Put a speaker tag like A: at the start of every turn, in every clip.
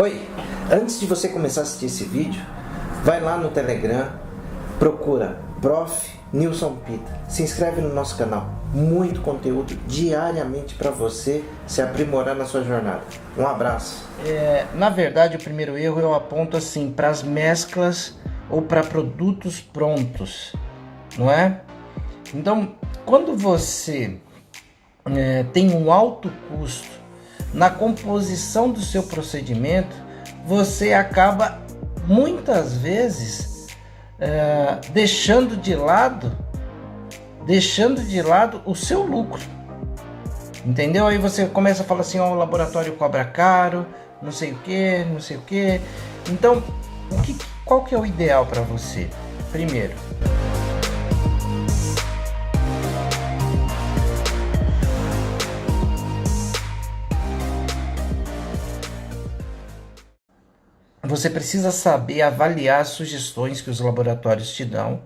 A: Oi, antes de você começar a assistir esse vídeo, vai lá no Telegram, procura Prof. Nilson Pita, se inscreve no nosso canal, muito conteúdo diariamente para você se aprimorar na sua jornada. Um abraço.
B: Na verdade, o primeiro erro eu aponto assim para as mesclas ou para produtos prontos, não é? Então, quando você tem um alto custo na composição do seu procedimento, você acaba muitas vezes deixando de lado o seu lucro, entendeu? Aí você começa a falar assim, ó, o laboratório cobra caro, não sei o que. Então, qual que é o ideal para você? Primeiro, você precisa saber avaliar as sugestões que os laboratórios te dão.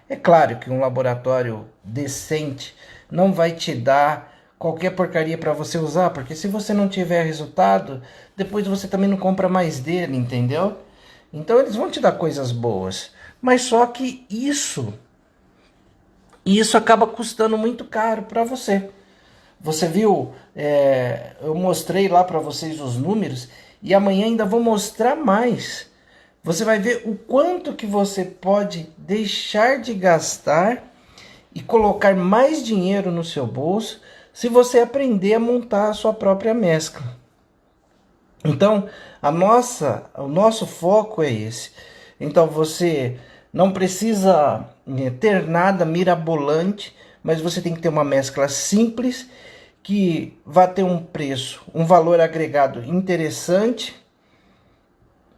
B: É claro que um laboratório decente não vai te dar qualquer porcaria para você usar, porque se você não tiver resultado, depois você também não compra mais dele, entendeu? Então eles vão te dar coisas boas, mas só que isso acaba custando muito caro para você. Você viu, eu mostrei lá para vocês os números e amanhã ainda vou mostrar mais. Você vai ver o quanto que você pode deixar de gastar e colocar mais dinheiro no seu bolso se você aprender a montar a sua própria mescla. Então, o nosso foco é esse. Então, você não precisa ter nada mirabolante, mas você tem que ter uma mescla simples que vai ter um preço, um valor agregado interessante,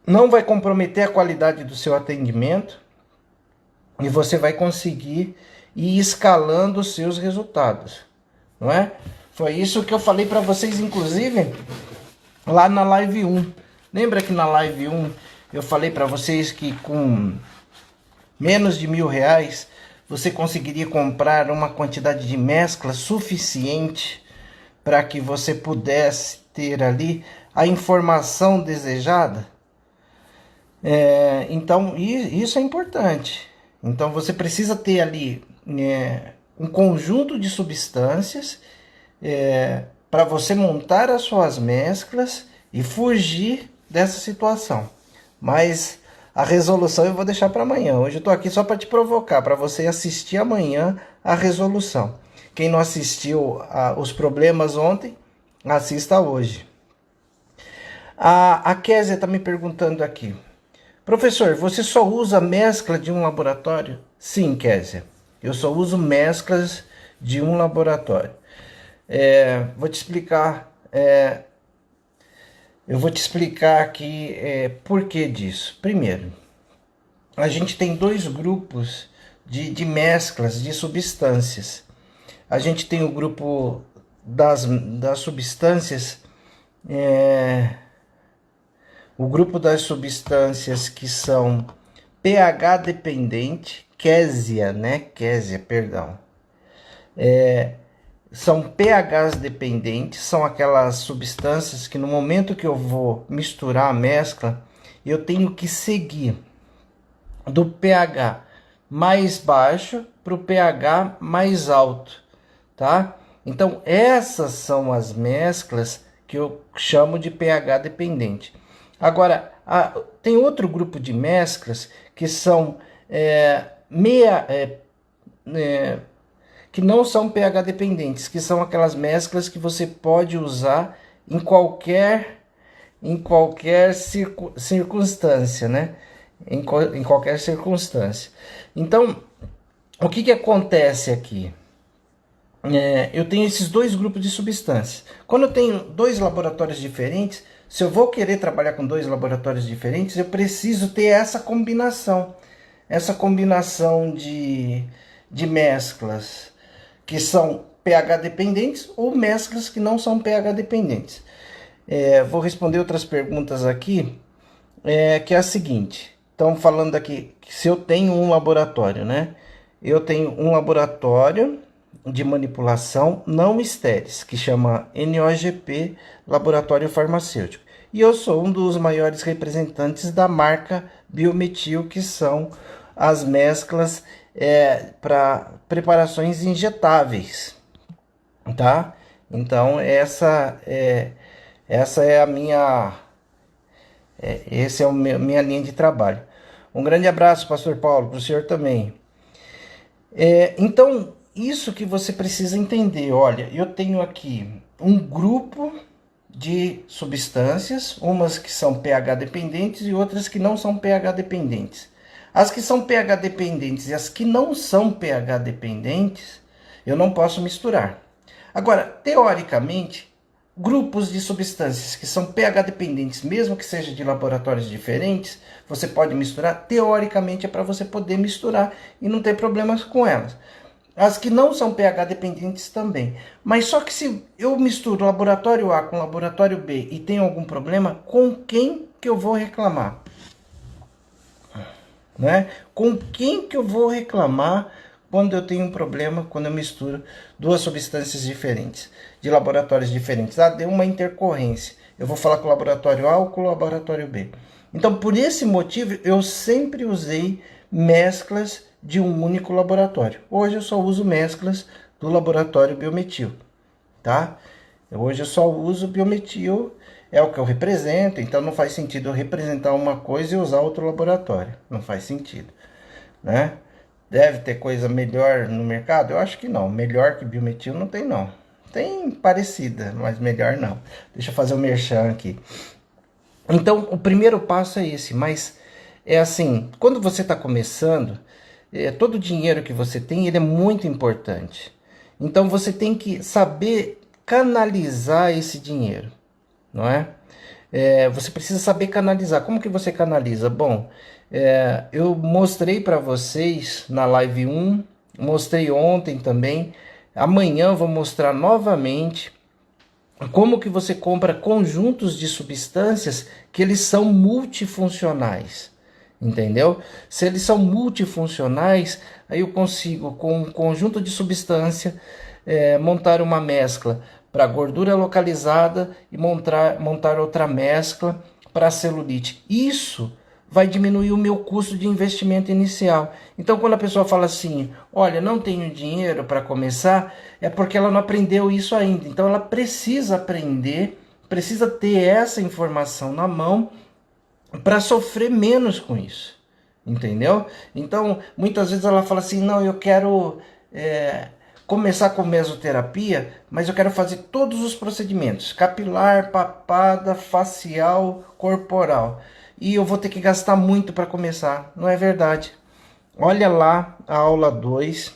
B: não vai comprometer a qualidade do seu atendimento e você vai conseguir ir escalando os seus resultados, não é? Foi isso que eu falei para vocês, inclusive, lá na live 1. Lembra que na live 1 eu falei para vocês que com menos de R$1.000 você conseguiria comprar uma quantidade de mescla suficiente para que você pudesse ter ali a informação desejada? Então isso é importante. Então você precisa ter ali um conjunto de substâncias para você montar as suas mesclas e fugir dessa situação. Mas a resolução eu vou deixar para amanhã. Hoje eu estou aqui só para te provocar, para você assistir amanhã a resolução. Quem não assistiu os problemas ontem, assista hoje. A Kézia está me perguntando aqui. Professor, você só usa mescla de um laboratório? Sim, Kézia. Eu só uso mesclas de um laboratório. Vou te explicar. Eu vou te explicar aqui por que disso. Primeiro, a gente tem dois grupos de mesclas de substâncias. A gente tem o grupo das substâncias, o grupo das substâncias que são pH dependente, Kézia, perdão. São pHs dependentes, são aquelas substâncias que no momento que eu vou misturar a mescla, eu tenho que seguir do pH mais baixo para o pH mais alto, tá? Então essas são as mesclas que eu chamo de pH dependente. Agora, tem outro grupo de mesclas que são que não são pH dependentes, que são aquelas mesclas que você pode usar em qualquer circunstância, né? Em qualquer circunstância. Então, o que acontece aqui? Eu tenho esses dois grupos de substâncias. Quando eu tenho dois laboratórios diferentes, se eu vou querer trabalhar com dois laboratórios diferentes, eu preciso ter essa combinação de mesclas que são pH dependentes ou mesclas que não são pH dependentes. Vou responder outras perguntas aqui, que é a seguinte. Estão falando aqui que se eu tenho um laboratório, né? Eu tenho um laboratório de manipulação não estéreis, que chama NOGP, Laboratório Farmacêutico. e eu sou um dos maiores representantes da marca Biometil, que são as mesclas para preparações injetáveis, tá? Então essa é a minha esse é minha linha de trabalho. Um grande abraço, Pastor Paulo, para o senhor também. Então, isso que você precisa entender. Olha, eu tenho aqui um grupo de substâncias, umas que são pH dependentes e outras que não são pH dependentes. As que são pH dependentes e as que não são pH dependentes, eu não posso misturar. Agora, teoricamente, grupos de substâncias que são pH dependentes, mesmo que seja de laboratórios diferentes, você pode misturar. Teoricamente é para você poder misturar e não ter problemas com elas. As que não são pH dependentes também. Mas só que se eu misturo laboratório A com laboratório B e tenho algum problema, com quem que eu vou reclamar? Né? Com quem que eu vou reclamar quando eu tenho um problema, quando eu misturo duas substâncias diferentes, de laboratórios diferentes? Deu uma intercorrência. Eu vou falar com o laboratório A ou com o laboratório B. Então, por esse motivo, eu sempre usei mesclas de um único laboratório. Hoje eu só uso mesclas do laboratório Biometil, tá? Hoje eu só uso Biometil, é o que eu represento, então não faz sentido eu representar uma coisa e usar outro laboratório. Não faz sentido, né? Deve ter coisa melhor no mercado? Eu acho que não. Melhor que Biometil não tem, não. Tem parecida, mas melhor não. Deixa eu fazer o merchan aqui. Então, o primeiro passo é esse, mas é assim, quando você está começando, todo o dinheiro que você tem, ele é muito importante. Então, você tem que saber canalizar esse dinheiro, não é? Você precisa saber canalizar. Como que você canaliza? Bom, eu mostrei para vocês na live 1, mostrei ontem também, amanhã eu vou mostrar novamente como que você compra conjuntos de substâncias que eles são multifuncionais, entendeu? Se eles são multifuncionais, aí eu consigo, com um conjunto de substância, montar uma mescla para gordura localizada e montar outra mescla para celulite. Isso vai diminuir o meu custo de investimento inicial. Então, quando a pessoa fala assim, olha, não tenho dinheiro para começar, é porque ela não aprendeu isso ainda. Então, ela precisa aprender, precisa ter essa informação na mão para sofrer menos com isso, entendeu? Então, muitas vezes ela fala assim, não, eu quero começar com mesoterapia, mas eu quero fazer todos os procedimentos, capilar, papada, facial, corporal. E eu vou ter que gastar muito para começar. Não é verdade. Olha lá a aula 2,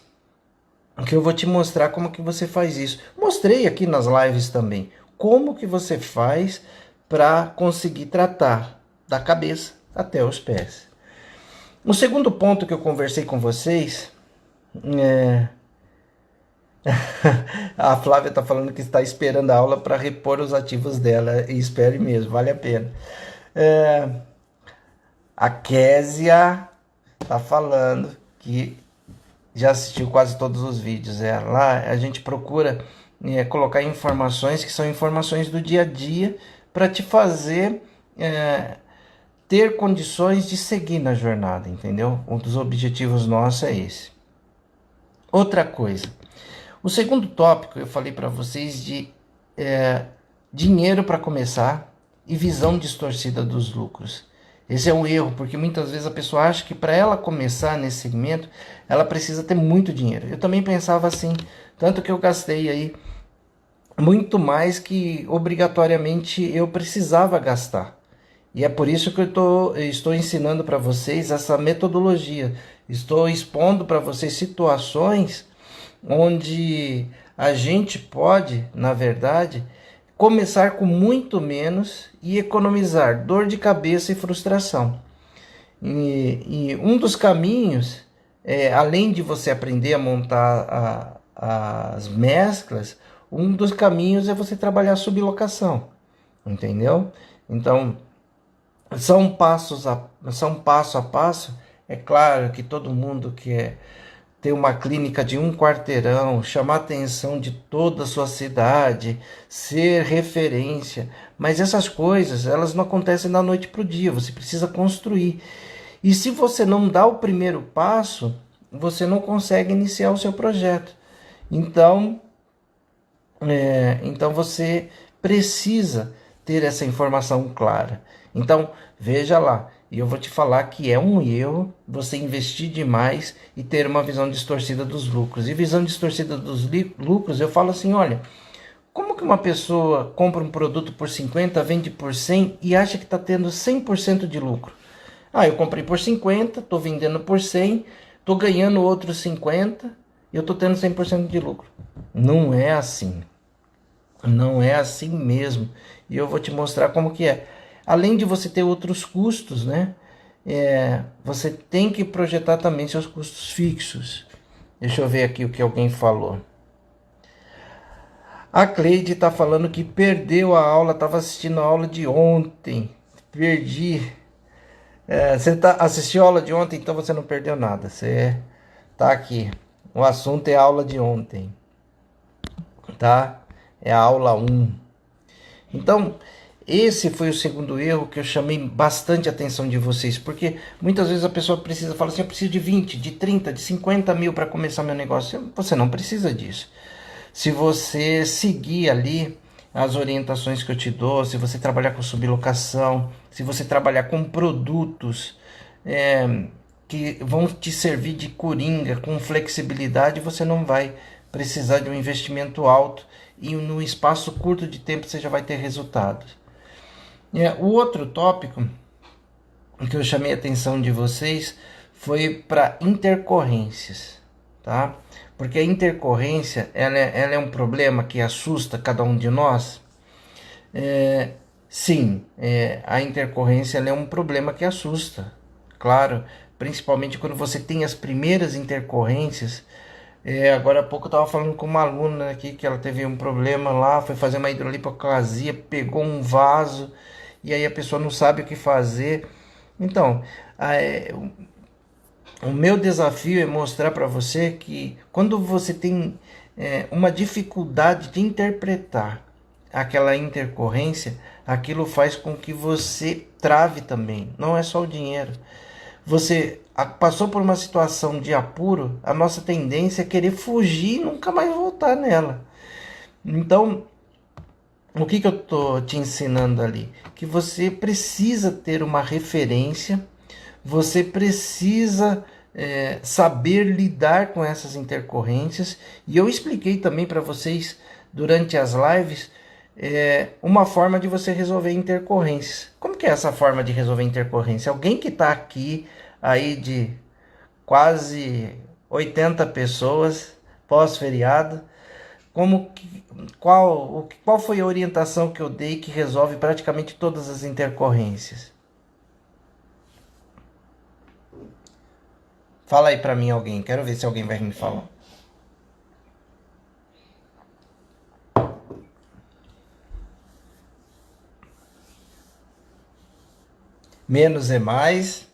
B: que eu vou te mostrar como que você faz isso. Mostrei aqui nas lives também. Como que você faz para conseguir tratar da cabeça até os pés. O segundo ponto que eu conversei com vocês a Flávia está falando que está esperando a aula para repor os ativos dela. E espere mesmo, vale a pena. A Késia tá falando que já assistiu quase todos os vídeos. Lá a gente procura colocar informações que são informações do dia a dia para te fazer ter condições de seguir na jornada, entendeu? Um dos objetivos nossos é esse. Outra coisa, o segundo tópico eu falei para vocês de dinheiro para começar e visão distorcida dos lucros. Esse é um erro, porque muitas vezes a pessoa acha que para ela começar nesse segmento, ela precisa ter muito dinheiro. Eu também pensava assim, tanto que eu gastei aí muito mais que obrigatoriamente eu precisava gastar. E é por isso que eu estou ensinando para vocês essa metodologia. Estou expondo para vocês situações onde a gente pode, na verdade, começar com muito menos e economizar dor de cabeça e frustração. E um dos caminhos, além de você aprender a montar as mesclas, um dos caminhos é você trabalhar sublocação, entendeu? Então, são passo a passo. É claro que todo mundo quer ter uma clínica de 1 quarteirão, chamar a atenção de toda a sua cidade, ser referência. Mas essas coisas, elas não acontecem da noite para o dia, você precisa construir. E se você não dá o primeiro passo, você não consegue iniciar o seu projeto. Então você precisa ter essa informação clara. Então, veja lá, e eu vou te falar que é um erro você investir demais e ter uma visão distorcida dos lucros. E visão distorcida dos lucros, eu falo assim, olha, como que uma pessoa compra um produto por 50, vende por 100 e acha que está tendo 100% de lucro? Eu comprei por 50, estou vendendo por 100, estou ganhando outros 50 e eu estou tendo 100% de lucro. Não é assim. Não é assim mesmo. E eu vou te mostrar como que é. Além de você ter outros custos, né? Você tem que projetar também seus custos fixos. Deixa eu ver aqui o que alguém falou. A Cleide está falando que perdeu a aula, estava assistindo a aula de ontem. Perdi. Você assistiu a aula de ontem, então você não perdeu nada. Você tá aqui. O assunto é a aula de ontem. Tá? É a aula 1. Então, esse foi o segundo erro que eu chamei bastante a atenção de vocês. Porque muitas vezes a pessoa fala assim, eu preciso de 20, de 30, de 50 mil para começar meu negócio. Você não precisa disso. Se você seguir ali as orientações que eu te dou, se você trabalhar com sublocação, se você trabalhar com produtos que vão te servir de coringa, com flexibilidade, você não vai precisar de um investimento alto e no espaço curto de tempo você já vai ter resultados. O outro tópico que eu chamei a atenção de vocês foi para intercorrências, tá? Porque a intercorrência ela é um problema que assusta cada um de nós. Sim, a intercorrência ela é um problema que assusta, claro, principalmente quando você tem as primeiras intercorrências. Agora há pouco eu estava falando com uma aluna aqui que ela teve um problema lá, foi fazer uma hidrolipoplasia, pegou um vaso e aí a pessoa não sabe o que fazer. Então, o meu desafio é mostrar para você que quando você tem uma dificuldade de interpretar aquela intercorrência, aquilo faz com que você trave também. Não é só o dinheiro. Você passou por uma situação de apuro, a nossa tendência é querer fugir e nunca mais voltar nela. Então, o que eu estou te ensinando ali? Que você precisa ter uma referência, você precisa saber lidar com essas intercorrências. E eu expliquei também para vocês durante as lives uma forma de você resolver intercorrências. Como que é essa forma de resolver intercorrência? Alguém que está aqui aí de quase 80 pessoas pós-feriado, qual foi a orientação que eu dei que resolve praticamente todas as intercorrências? Fala aí para mim alguém, quero ver se alguém vai me falar. Menos é mais.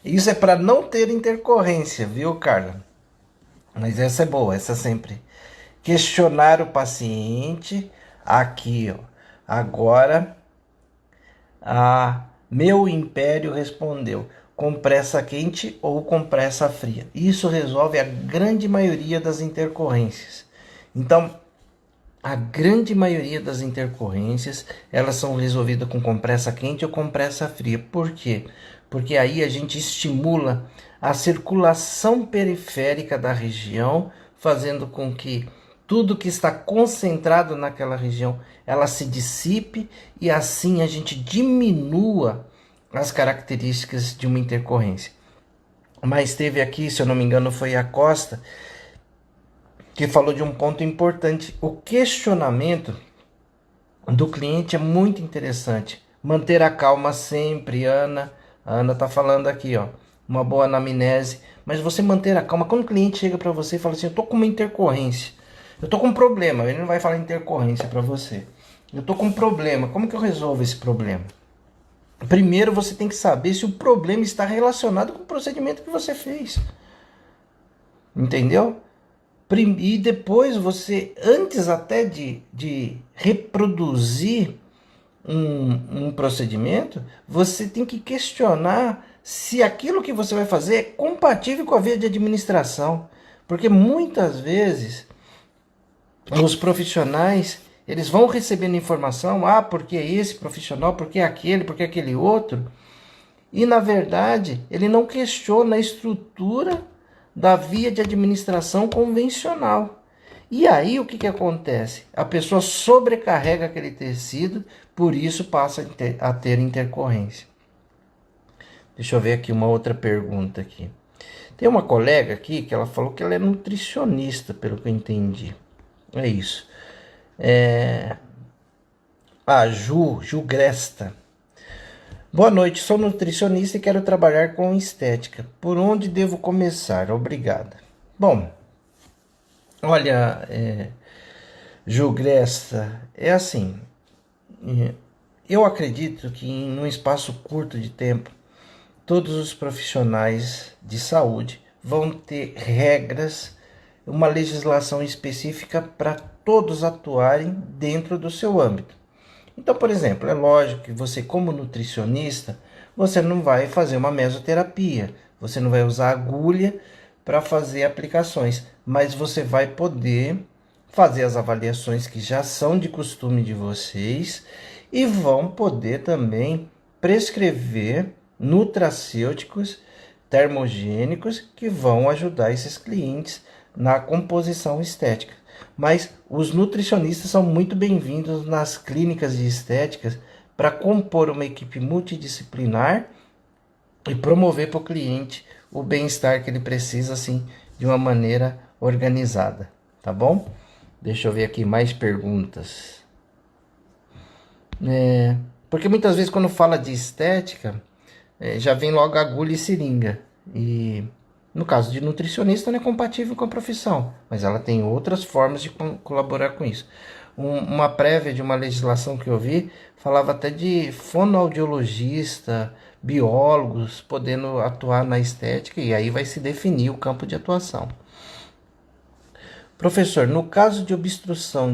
B: Isso é para não ter intercorrência, viu, Carla? Mas essa é boa, essa sempre. Questionar o paciente. Aqui, ó. Agora, meu império respondeu: compressa quente ou compressa fria. Isso resolve a grande maioria das intercorrências. Então, a grande maioria das intercorrências, elas são resolvidas com compressa quente ou compressa fria. Por quê? Porque aí a gente estimula a circulação periférica da região, fazendo com que tudo que está concentrado naquela região, ela se dissipe e assim a gente diminua as características de uma intercorrência. Mas teve aqui, se eu não me engano, foi a Costa, que falou de um ponto importante. O questionamento do cliente é muito interessante. Manter a calma sempre, Ana. A Ana está falando aqui, ó, uma boa anamnese. Mas você manter a calma. Quando o cliente chega para você e fala assim, eu tô com uma intercorrência, eu tô com um problema, ele não vai falar intercorrência para você. Eu tô com um problema, como que eu resolvo esse problema? Primeiro você tem que saber se o problema está relacionado com o procedimento que você fez. entendeu? E depois você, antes até de reproduzir um procedimento, você tem que questionar se aquilo que você vai fazer é compatível com a via de administração. Porque muitas vezes os profissionais, eles vão recebendo informação, porque esse profissional, porque aquele outro, e na verdade ele não questiona a estrutura da via de administração convencional. E aí o que acontece? A pessoa sobrecarrega aquele tecido, por isso passa a ter intercorrência. Deixa eu ver aqui uma outra pergunta aqui. Tem uma colega aqui que ela falou que ela é nutricionista, pelo que eu entendi. É isso. A Ju Gresta. Boa noite, sou nutricionista e quero trabalhar com estética. Por onde devo começar? Obrigada. Bom, olha, Ju Gresta, é assim. Eu acredito que em um espaço curto de tempo, todos os profissionais de saúde vão ter regras, uma legislação específica para todos atuarem dentro do seu âmbito. Então, por exemplo, é lógico que você, como nutricionista, você não vai fazer uma mesoterapia, você não vai usar agulha para fazer aplicações, mas você vai poder fazer as avaliações que já são de costume de vocês e vão poder também prescrever nutracêuticos termogênicos que vão ajudar esses clientes na composição estética. Mas os nutricionistas são muito bem-vindos nas clínicas de estéticas para compor uma equipe multidisciplinar e promover para o cliente o bem-estar que ele precisa, assim, de uma maneira organizada, tá bom? Deixa eu ver aqui mais perguntas. Porque muitas vezes quando fala de estética, já vem logo agulha e seringa. E no caso de nutricionista não é compatível com a profissão, mas ela tem outras formas de colaborar com isso. Uma prévia de uma legislação que eu vi falava até de fonoaudiologista, biólogos podendo atuar na estética, e aí vai se definir o campo de atuação. Professor, no caso de obstrução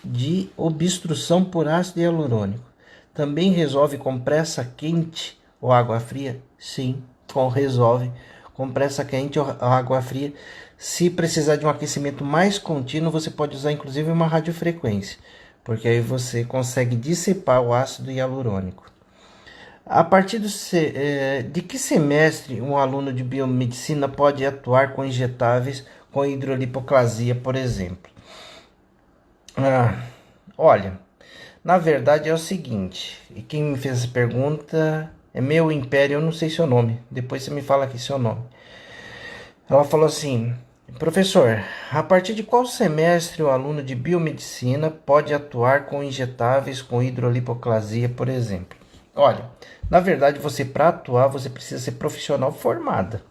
B: de obstrução por ácido hialurônico, também resolve compressa quente ou água fria? Sim, resolve compressa quente ou água fria. Se precisar de um aquecimento mais contínuo, você pode usar inclusive uma radiofrequência, porque aí você consegue dissipar o ácido hialurônico. A partir de que semestre um aluno de biomedicina pode atuar com injetáveis com hidrolipoclasia, por exemplo? Olha, na verdade é o seguinte, e quem me fez essa pergunta é Meu Império, eu não sei seu nome, depois você me fala aqui seu nome. Ela falou assim: professor, a partir de qual semestre o aluno de biomedicina pode atuar com injetáveis com hidrolipoclasia, por exemplo? Olha, na verdade para atuar você precisa ser profissional formada,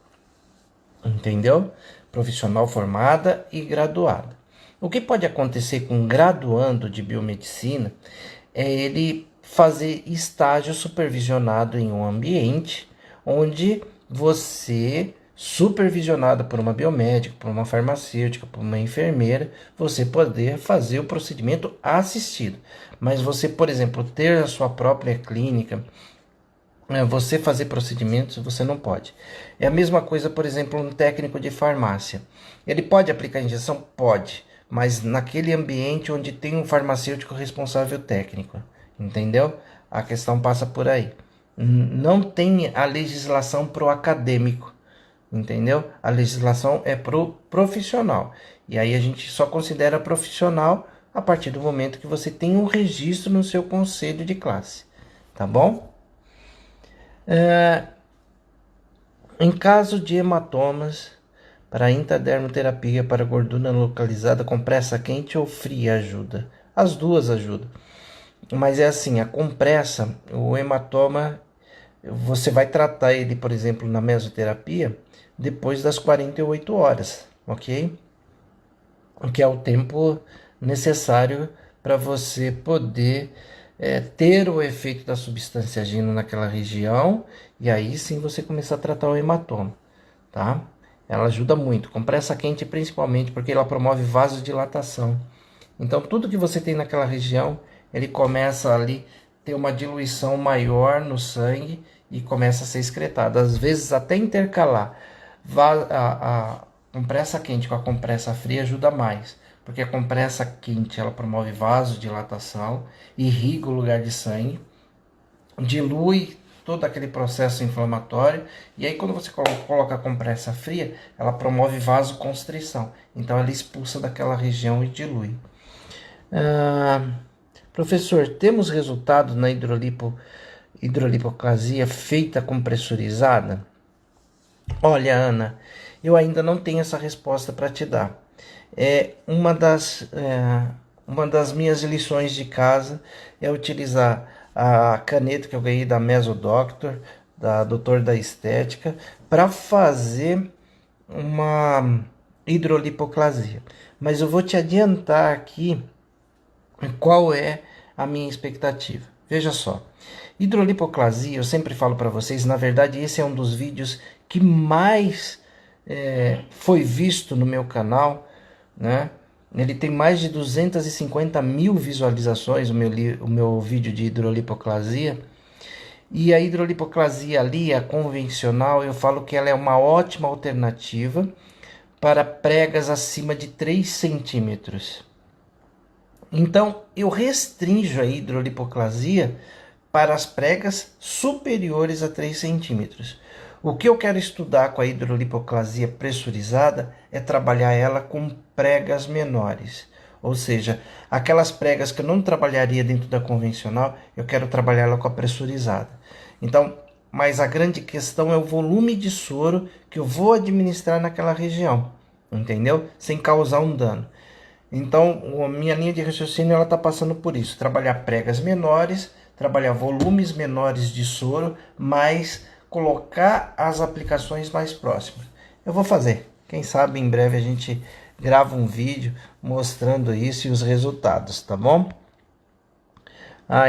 B: entendeu? Profissional formada e graduada. O que pode acontecer com um graduando de biomedicina é ele fazer estágio supervisionado em um ambiente onde você, supervisionado por uma biomédica, por uma farmacêutica, por uma enfermeira, você poder fazer o procedimento assistido. Mas você, por exemplo, ter a sua própria clínica, você fazer procedimentos, você não pode. É a mesma coisa, por exemplo, um técnico de farmácia. Ele pode aplicar injeção? Pode, mas naquele ambiente onde tem um farmacêutico responsável técnico. Entendeu? A questão passa por aí. Não tem a legislação pro acadêmico, entendeu? A legislação é pro profissional. E aí a gente só considera profissional a partir do momento que você tem um registro no seu conselho de classe, tá bom? Em caso de hematomas, para intradermoterapia para gordura localizada, compressa quente ou fria ajuda? As duas ajudam. Mas é assim, a compressa, o hematoma, você vai tratar ele, por exemplo, na mesoterapia, depois das 48 horas, ok? Que é o tempo necessário para você poder ter o efeito da substância agindo naquela região, e aí sim você começar a tratar o hematoma, tá? Ela ajuda muito. Compressa quente principalmente porque ela promove vasodilatação. Então tudo que você tem naquela região, ele começa ali ter uma diluição maior no sangue e começa a ser excretado. Às vezes até intercalar a compressa quente com a compressa fria ajuda mais. Porque a compressa quente ela promove vasodilatação, irriga o lugar de sangue, dilui todo aquele processo inflamatório, e aí quando você coloca a compressa fria, ela promove vasoconstrição, então ela expulsa daquela região e dilui. Professor, temos resultado na hidrolipoplasia feita com pressurizada? Olha, Ana, eu ainda não tenho essa resposta para te dar. Uma das minhas lições de casa é utilizar a caneta que eu ganhei da Mesodoctor, da Doutor da Estética, para fazer uma hidrolipoclasia. Mas eu vou te adiantar aqui qual é a minha expectativa. Veja só, hidrolipoclasia, eu sempre falo para vocês, na verdade esse é um dos vídeos que mais foi visto no meu canal, né? Ele tem mais de 250 mil visualizações, o meu vídeo de hidrolipoclasia. E a hidrolipoclasia ali, a convencional, eu falo que ela é uma ótima alternativa para pregas acima de 3 centímetros. Então, eu restringo a hidrolipoclasia para as pregas superiores a 3 centímetros. O que eu quero estudar com a hidrolipoclasia pressurizada é trabalhar ela com pregas menores. Ou seja, aquelas pregas que eu não trabalharia dentro da convencional, eu quero trabalhar ela com a pressurizada. Então, mas a grande questão é o volume de soro que eu vou administrar naquela região, entendeu? Sem causar um dano. Então, a minha linha de raciocínio ela está passando por isso. Trabalhar pregas menores, trabalhar volumes menores de soro, mas colocar as aplicações mais próximas. Eu vou fazer. Quem sabe em breve a gente grava um vídeo mostrando isso e os resultados, tá bom?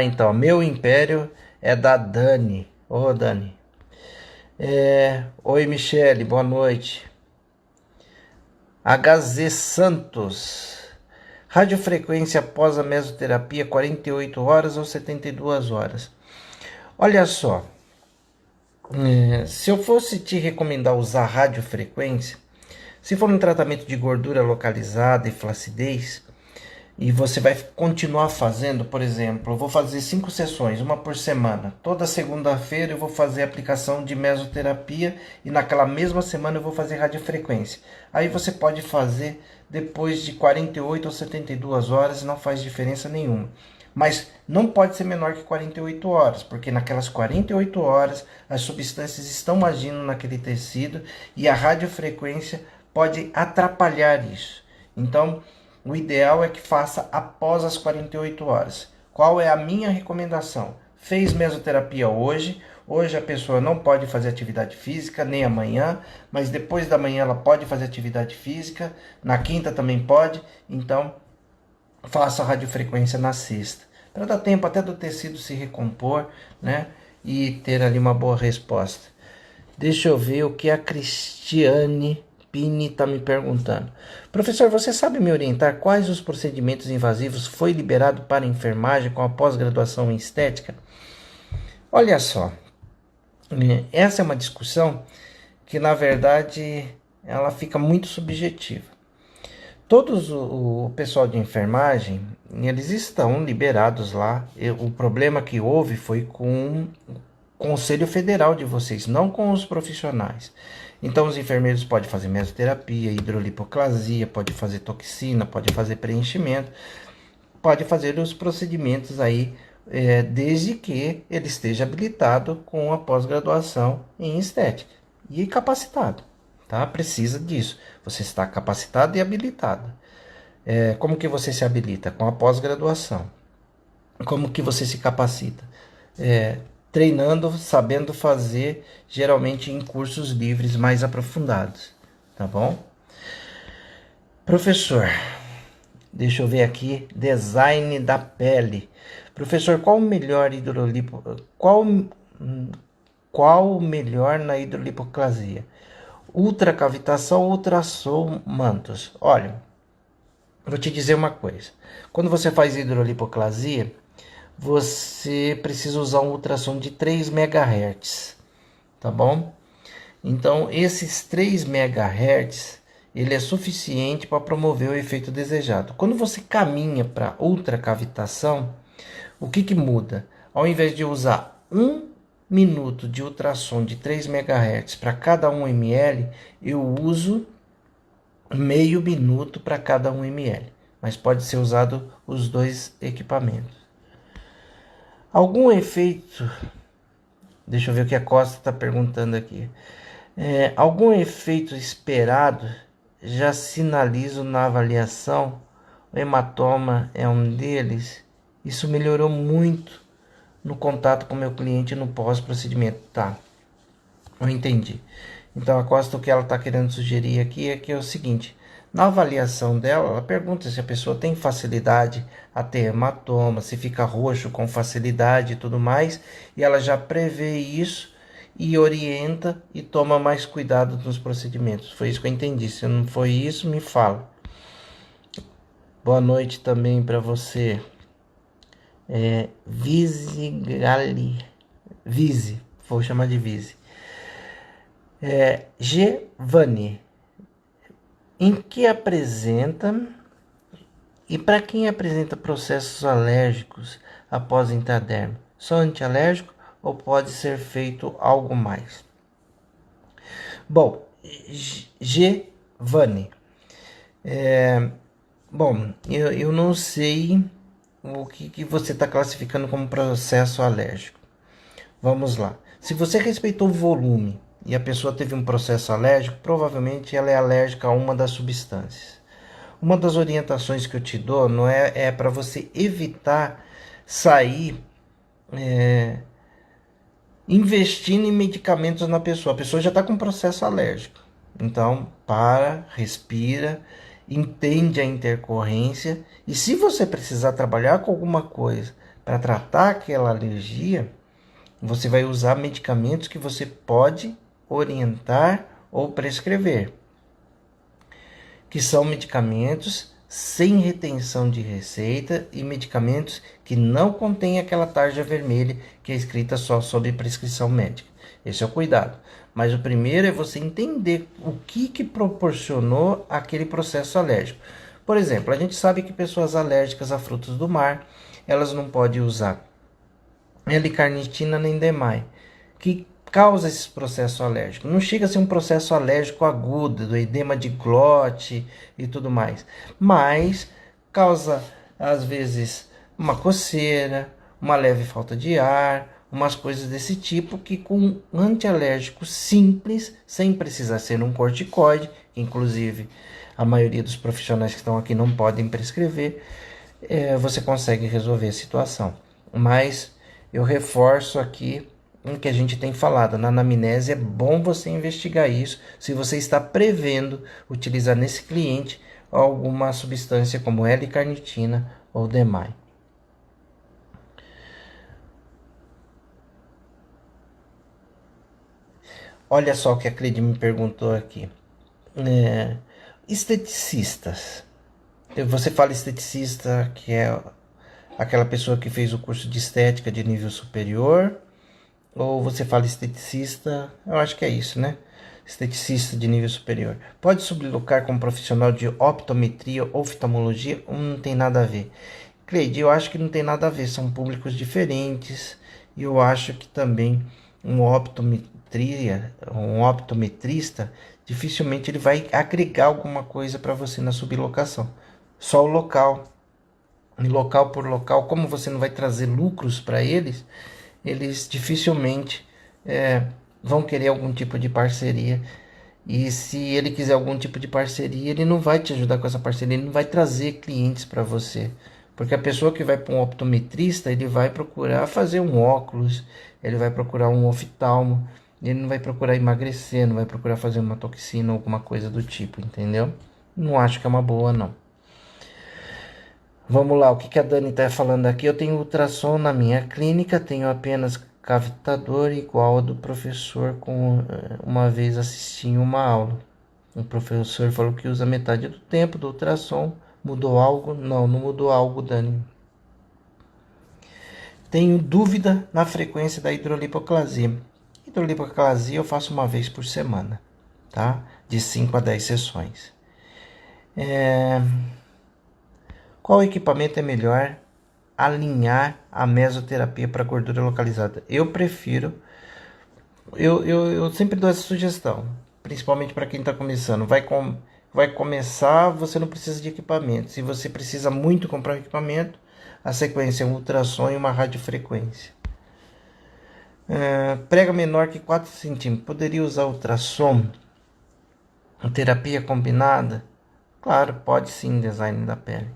B: Então, meu império é da Dani. Ô, Dani. Oi, Michele, boa noite. HZ Santos. Radiofrequência após a mesoterapia, 48 horas ou 72 horas? Olha só. Se eu fosse te recomendar usar radiofrequência, se for um tratamento de gordura localizada e flacidez, e você vai continuar fazendo, por exemplo, eu vou fazer 5 sessões, uma por semana. Toda segunda-feira eu vou fazer aplicação de mesoterapia e naquela mesma semana eu vou fazer radiofrequência. Aí você pode fazer depois de 48 ou 72 horas e não faz diferença nenhuma. Mas não pode ser menor que 48 horas, porque naquelas 48 horas as substâncias estão agindo naquele tecido e a radiofrequência pode atrapalhar isso. Então, o ideal é que faça após as 48 horas. Qual é a minha recomendação? Fez mesoterapia hoje a pessoa não pode fazer atividade física, nem amanhã, mas depois da manhã ela pode fazer atividade física, na quinta também pode, então faça a radiofrequência na sexta, para dar tempo até do tecido se recompor, né? E ter ali uma boa resposta. Deixa eu ver o que a Cristiane Pini está me perguntando. Professor, você sabe me orientar quais os procedimentos invasivos foi liberado para enfermagem com a pós-graduação em estética? Olha só, essa é uma discussão que na verdade ela fica muito subjetiva. Todos o pessoal de enfermagem, eles estão liberados lá. O problema que houve foi com o Conselho Federal de vocês, não com os profissionais. Então os enfermeiros podem fazer mesoterapia, hidrolipoclasia, pode fazer toxina, pode fazer preenchimento, pode fazer os procedimentos aí, desde que ele esteja habilitado com a pós-graduação em estética e capacitado. Tá? Precisa disso. Você está capacitado e habilitado. Como que você se habilita? Com a pós-graduação. Como que você se capacita? Treinando, sabendo fazer, geralmente em cursos livres mais aprofundados. Tá bom? Professor, deixa eu ver aqui. Design da pele. Professor, qual o melhor qual o melhor na hidrolipoclasia? ultracavitação, ultrassom mantos. Olha, vou te dizer uma coisa. Quando você faz hidrolipoclasia, você precisa usar um ultrassom de 3 MHz, tá bom? Então, esses 3 MHz, ele é suficiente para promover o efeito desejado. Quando você caminha para ultracavitação, o que muda? Ao invés de usar 1 minuto de ultrassom de 3 MHz para cada 1 ml, eu uso meio minuto para cada 1 ml. Mas pode ser usado os dois equipamentos. Algum efeito... Deixa eu ver o que a Costa está perguntando aqui. Algum efeito esperado já sinalizo na avaliação? O hematoma é um deles. Isso melhorou muito no contato com o meu cliente no pós-procedimento. Tá, eu entendi. Então a Costa, o que ela está querendo sugerir aqui é que é o seguinte: na avaliação dela, ela pergunta se a pessoa tem facilidade a ter hematoma, se fica roxo com facilidade e tudo mais, e ela já prevê isso e orienta e toma mais cuidado nos procedimentos. Foi isso que eu entendi. Se não foi isso, me fala. Boa noite também para você. Vise, vou chamar de Vise. Giovanni, em que apresenta e para quem apresenta processos alérgicos após intraderme? Só antialérgico ou pode ser feito algo mais? Bom, Giovanni, eu não sei o que você está classificando como processo alérgico. Vamos lá. Se você respeitou o volume e a pessoa teve um processo alérgico, provavelmente ela é alérgica a uma das substâncias. Uma das orientações que eu te dou não é para você evitar sair investindo em medicamentos na pessoa. A pessoa já está com processo alérgico. Então, respira, entende a intercorrência, e se você precisar trabalhar com alguma coisa para tratar aquela alergia, você vai usar medicamentos que você pode orientar ou prescrever, que são medicamentos sem retenção de receita e medicamentos que não contêm aquela tarja vermelha que é escrita só sobre prescrição médica. Esse é o cuidado. Mas o primeiro é você entender o que proporcionou aquele processo alérgico. Por exemplo, a gente sabe que pessoas alérgicas a frutos do mar, elas não podem usar L-carnitina nem DMAI, que causa esse processo alérgico. Não chega a ser um processo alérgico agudo, do edema de glote e tudo mais, mas causa, às vezes, uma coceira, uma leve falta de ar, umas coisas desse tipo, que com um antialérgico simples, sem precisar ser um corticoide, inclusive a maioria dos profissionais que estão aqui não podem prescrever, você consegue resolver a situação. Mas eu reforço aqui o que a gente tem falado. Na anamnese é bom você investigar isso, se você está prevendo utilizar nesse cliente alguma substância como L-carnitina ou DMAI. Olha só o que a Cleide me perguntou aqui. Esteticistas. Você fala esteticista, que é aquela pessoa que fez o curso de estética de nível superior? Ou você fala esteticista? Eu acho que é isso, né? Esteticista de nível superior. Pode sublocar como profissional de optometria ou oftalmologia? Não tem nada a ver. Cleide, eu acho que não tem nada a ver. São públicos diferentes. E eu acho que também um optometrista, dificilmente ele vai agregar alguma coisa para você na sublocação. Só o local. E local por local, como você não vai trazer lucros para eles, eles dificilmente vão querer algum tipo de parceria. E se ele quiser algum tipo de parceria, ele não vai te ajudar com essa parceria, ele não vai trazer clientes para você. Porque a pessoa que vai para um optometrista, ele vai procurar fazer um óculos, ele vai procurar um oftalmo, ele não vai procurar emagrecer, não vai procurar fazer uma toxina ou alguma coisa do tipo, entendeu? Não acho que é uma boa, não. Vamos lá, o que a Dani está falando aqui? Eu tenho ultrassom na minha clínica, tenho apenas cavitador igual a do professor uma vez assisti uma aula. O professor falou que usa metade do tempo do ultrassom. Mudou algo? Não mudou algo, Dani. Tenho dúvida na frequência da hidrolipoclasia. Hidrolipoclasia eu faço uma vez por semana, tá? De 5 a 10 sessões. Qual equipamento é melhor alinhar a mesoterapia para gordura localizada? Eu prefiro, eu sempre dou essa sugestão, principalmente para quem está começando. Vai começar, você não precisa de equipamento. Se você precisa muito comprar um equipamento, a sequência é um ultrassom e uma radiofrequência. Prega menor que 4 centímetros. Poderia usar ultrassom? Terapia combinada? Claro, pode sim, design da pele.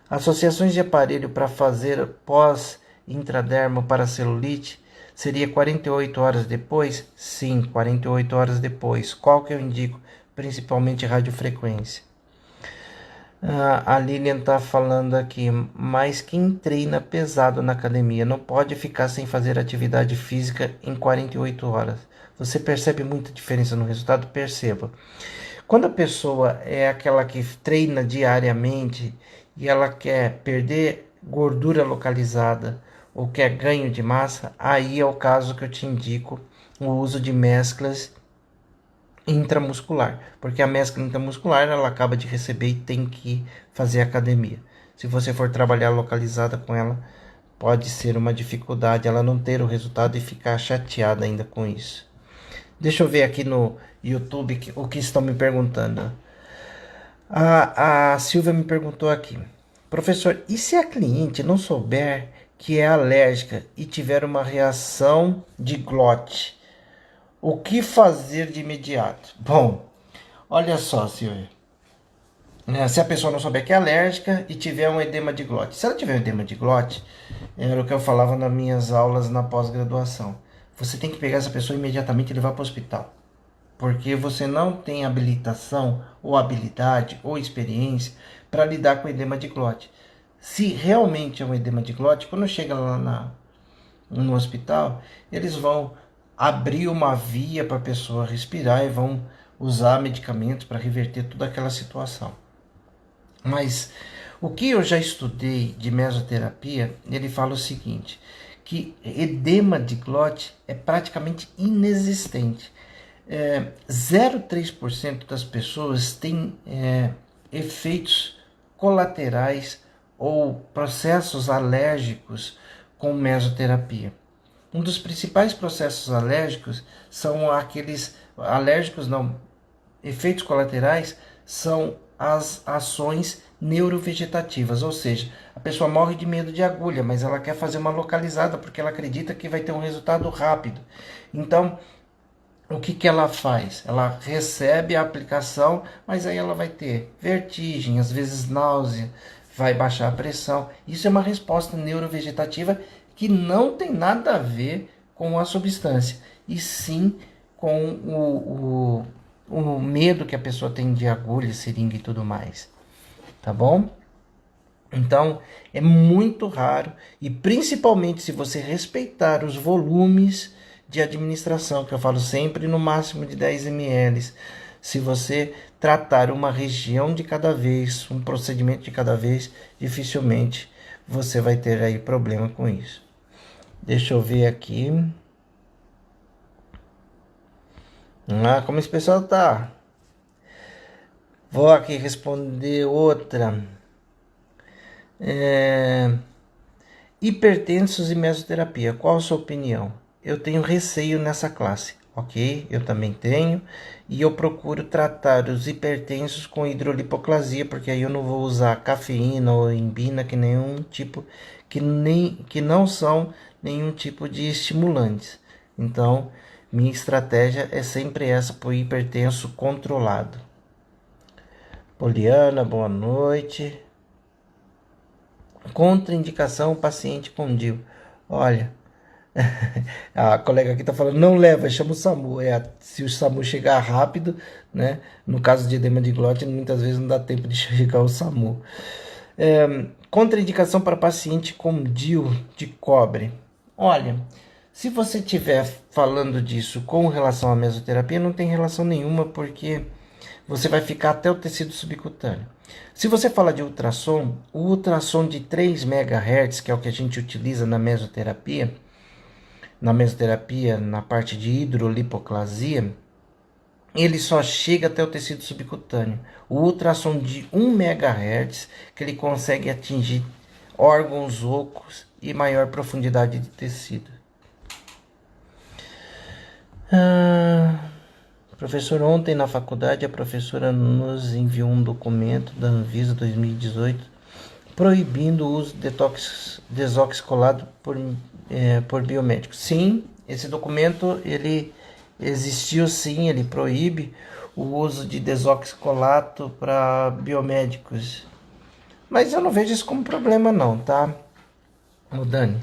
B: Associações de aparelho para fazer pós-intradermo para celulite seria 48 horas depois? Sim, 48 horas depois. Qual que eu indico? Principalmente radiofrequência. A Lilian está falando aqui, mas quem treina pesado na academia não pode ficar sem fazer atividade física em 48 horas. Você percebe muita diferença no resultado? Perceba. Quando a pessoa é aquela que treina diariamente e ela quer perder gordura localizada ou quer ganho de massa, aí é o caso que eu te indico o uso de mesclas intramuscular, porque a mescla intramuscular ela acaba de receber e tem que fazer academia. Se você for trabalhar localizada com ela, pode ser uma dificuldade ela não ter o resultado e ficar chateada ainda com isso. Deixa eu ver aqui no YouTube o que estão me perguntando. A Silvia me perguntou aqui: professor, e se a cliente não souber que é alérgica e tiver uma reação de glote? O que fazer de imediato? Bom, olha só, Silvia. Se a pessoa não souber que é alérgica e tiver um edema de glote. Se ela tiver um edema de glote, era o que eu falava nas minhas aulas na pós-graduação. Você tem que pegar essa pessoa imediatamente e levar para o hospital. Porque você não tem habilitação, ou habilidade, ou experiência para lidar com edema de glote. Se realmente é um edema de glote, quando chega lá no hospital, eles vão abrir uma via para a pessoa respirar e vão usar medicamentos para reverter toda aquela situação. Mas o que eu já estudei de mesoterapia, ele fala o seguinte, que edema de glote é praticamente inexistente. 0,3% das pessoas têm efeitos colaterais ou processos alérgicos com mesoterapia. Um dos principais processos alérgicos são efeitos colaterais são as ações neurovegetativas, ou seja, a pessoa morre de medo de agulha, mas ela quer fazer uma localizada porque ela acredita que vai ter um resultado rápido. Então, o que ela faz? Ela recebe a aplicação, mas aí ela vai ter vertigem, às vezes náusea, vai baixar a pressão. Isso é uma resposta neurovegetativa que não tem nada a ver com a substância, e sim com o medo que a pessoa tem de agulha, seringa e tudo mais. Tá bom? Então, é muito raro, e principalmente se você respeitar os volumes de administração, que eu falo sempre no máximo de 10 ml. Se você tratar uma região de cada vez, um procedimento de cada vez, dificilmente você vai ter aí problema com isso. Deixa eu ver aqui. Como esse pessoal tá. Vou aqui responder outra. Hipertensos e mesoterapia. Qual a sua opinião? Eu tenho receio nessa classe, ok? Eu também tenho. E eu procuro tratar os hipertensos com hidrolipoclasia, porque aí eu não vou usar cafeína ou embina, que não são nenhum tipo de estimulantes. Então, minha estratégia é sempre essa para o hipertenso controlado. Poliana, boa noite. Contraindicação, paciente com DIU. Olha, a colega aqui está falando, não leva, chama o SAMU. Se o SAMU chegar rápido, né? No caso de edema de glote, muitas vezes não dá tempo de chegar o SAMU. Contraindicação para paciente com DIU de cobre. Olha, Se você estiver falando disso com relação à mesoterapia, não tem relação nenhuma, porque você vai ficar até o tecido subcutâneo. Se você fala de ultrassom, o ultrassom de 3 MHz, que é o que a gente utiliza na mesoterapia, na parte de hidrolipoclasia, ele só chega até o tecido subcutâneo. O ultrassom de 1 MHz, que ele consegue atingir órgãos ocos e maior profundidade de tecido. Professor, ontem na faculdade a professora nos enviou um documento da Anvisa 2018 proibindo o uso de desoxicolado por biomédicos. Sim, esse documento ele existiu sim, ele proíbe o uso de desoxicolato para biomédicos. Mas eu não vejo isso como problema não, tá, Dani?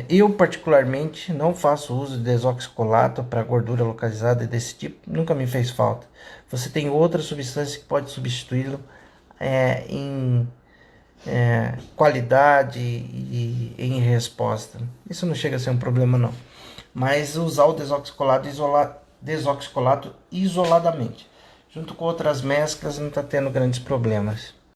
B: Eu particularmente não faço uso de desoxicolato para gordura localizada desse tipo, nunca me fez falta. Você tem outra substância que pode substituí-lo em qualidade e em resposta. Isso não chega a ser um problema não. Mas usar o desoxicolato isoladamente, junto com outras mesclas, não está tendo grandes problemas.